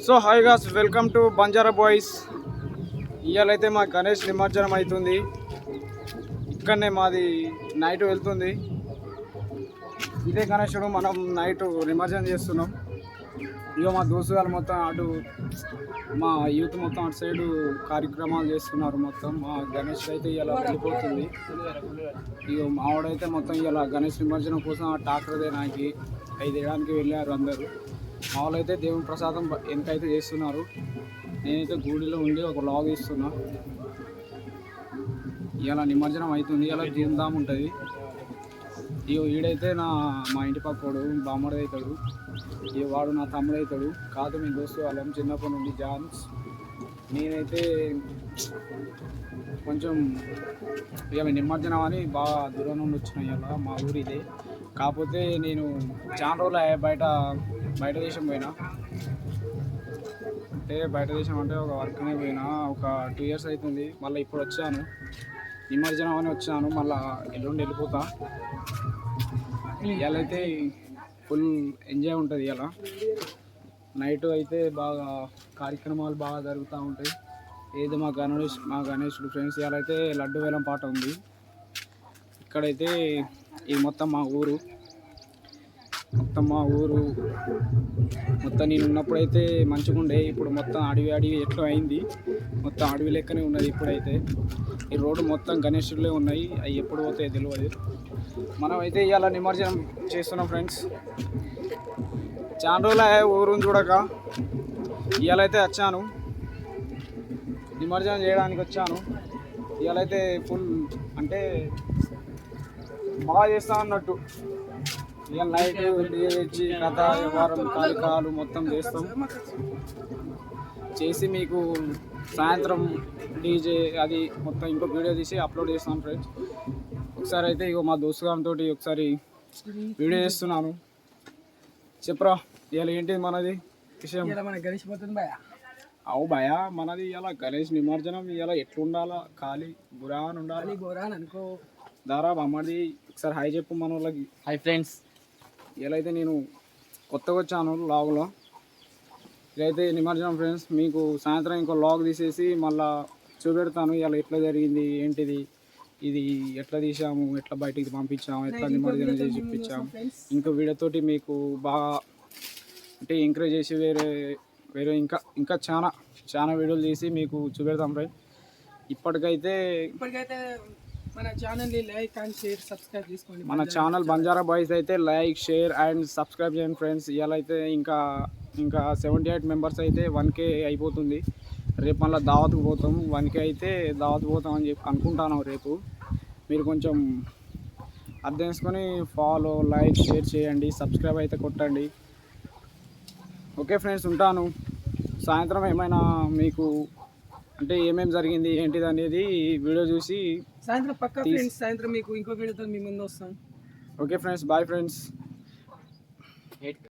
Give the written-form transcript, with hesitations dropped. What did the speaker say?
So hi guys, welcome to Banjara boys. ఇవాళైతే మా గణేష్ నిమజ్జనం అవుతుంది. ఇక్కడనే మాది నైట్ వెళ్తుంది. ఇదే గణేశుడు మనం నైట్ నిమజ్జనం చేస్తున్నాం. ఇక మా దోస్తుగారు మొత్తం అటు మా యూత్ మొత్తం అటు సైడు కార్యక్రమాలు చేస్తున్నారు. మొత్తం మా గణేష్ అయితే ఇలా వెళ్ళిపోతుంది. ఇక మావాడైతే మొత్తం ఇలా గణేష్ నిమజ్జనం కోసం ఆ ట్రాక్టర్ నాకు 5 ఏడానికి వెళ్ళారు అందరూ. మావాళ్ళైతే దేవుని ప్రసాదం వెనకైతే చేస్తున్నారు. నేనైతే గుడిలో ఉండి ఒక లాగ్ ఇస్తున్నా. ఇలా నిమజ్జనం అవుతుంది. ఇలా ధూమ్ధామ్ ఉంటుంది. ఇక వీడైతే మా ఇంటి పక్కోడు బామ్మడి అవుతాడు. ఇక వాడు నా తమ్ముడు అవుతాడు. కాదు మీ దోస్తు వాళ్ళం చిన్నప్పటి నుండి జాన్స్. నేనైతే కొంచెం ఇక నిమజ్జనం అని బాగా దూరం నుండి వచ్చిన ఇలా మా ఊరిదే. కాకపోతే నేను చాలా రోజులు బయట దేశం పోయినా. అంటే బయట దేశం అంటే ఒక వర్క్నే పోయినా. ఒక 2 years అవుతుంది. మళ్ళీ ఇప్పుడు వచ్చాను, నిమజ్జనం అని వచ్చాను. మళ్ళీ ఎల్లుండి వెళ్ళిపోతా. ఇవాళ అయితే ఫుల్ ఎంజాయ్ ఉంటుంది. ఇలా నైట్ అయితే బాగా కార్యక్రమాలు బాగా జరుగుతూ ఉంటాయి. ఏదో మా గణేశుడు ఫ్రెండ్స్ ఇవాళ అయితే లడ్డు వేలం పాట ఉంది. ఇక్కడైతే ఇది మొత్తం మా ఊరు. మొత్తం నేను ఉన్నప్పుడైతే మంచిగా ఉండే. ఇప్పుడు మొత్తం అడవి ఎట్లా అయింది. మొత్తం అడవి లెక్కనే ఉన్నది ఇప్పుడైతే. ఈ రోడ్డు మొత్తం గణేశులే ఉన్నాయి. అవి ఎప్పుడు పోతాయో తెలియదు. మనం అయితే ఇవాళ నిమజ్జనం చేస్తున్నాం ఫ్రెండ్స్. చాలా రోజులు ఊరుని చూడక ఇవాళ అయితే వచ్చాను, నిమజ్జనం చేయడానికి వచ్చాను. ఇవాళ అయితే ఫుల్ అంటే బాగా చేస్తా అన్నట్టు. ఇవాళ నైట్ తెచ్చి కథ వ్యవహారం కార్యక్రమాలు మొత్తం చేసి మీకు సాయంత్రం డీజే అది మొత్తం ఇంకో వీడియో తీసి అప్లోడ్ చేస్తాం ఫ్రెండ్స్. ఒకసారి అయితే ఇగో మా దోస్తుగారితో ఒకసారి వీడియో చేస్తున్నాను. చెప్పరా ఇవాళ ఏంటి మనది విషయం? అవు భయ, మనది ఇలా గణేష్ నిమజ్జనం. ఇలా ఎట్లుండాలా? ఖాళీ గురాన్ ఉండాలి అనుకో. దారా అమ్మది ఒకసారి హాయ్ చెప్పు మన వాళ్ళకి. Hi friends. ఇలా అయితే నేను కొత్తగా వచ్చాను లాగ్లో. ఇదైతే నిమజ్జనం ఫ్రెండ్స్. మీకు సాయంత్రం ఇంకో లాగ్ తీసేసి మళ్ళీ చూపెడతాను. ఇలా ఎట్లా జరిగింది, ఏంటిది, ఇది ఎట్లా తీసాము, ఎట్లా బయటికి పంపించాము, ఎట్లా నిమజ్జనం చేసి చూపించాము. ఇంకో వీడియోతోటి మీకు బాగా అంటే ఎంకరేజ్ చేసి వేరే ఇంకా చాలా వీడియోలు తీసి మీకు చూపెడతాం ఫ్రెండ్స్. ఇప్పటికైతే మన ఛానల్ని లైక్ అండ్ షేర్ సబ్స్క్రైబ్ చేసుకోండి. మన ఛానల్ బంజారా బాయ్స్ అయితే లైక్, షేర్ అండ్ సబ్స్క్రైబ్ చేయండి ఫ్రెండ్స్. ఇవాళ అయితే ఇంకా 78 మెంబర్స్ అయితే 1K అయిపోతుంది. రేపు మళ్ళీ దావత్కు పోతాం. 1K అయితే దావత్ పోతాం అని చెప్పి అనుకుంటాను. రేపు మీరు కొంచెం అర్థం చేసుకొని ఫాలో, లైక్, షేర్ చేయండి, సబ్స్క్రైబ్ అయితే కొట్టండి. ఓకే ఫ్రెండ్స్, ఉంటాను. సాయంత్రం ఏమైనా మీకు అంటే ఏమేమి జరిగింది ఏంటిది అనేది వీడియో చూసి సాయంత్రం పక్కా ఫ్రెండ్స్, సాయంత్రం మీకు ఇంకో వీడియోతో మీ ముందు వస్తాం. Okay friends, bye friends.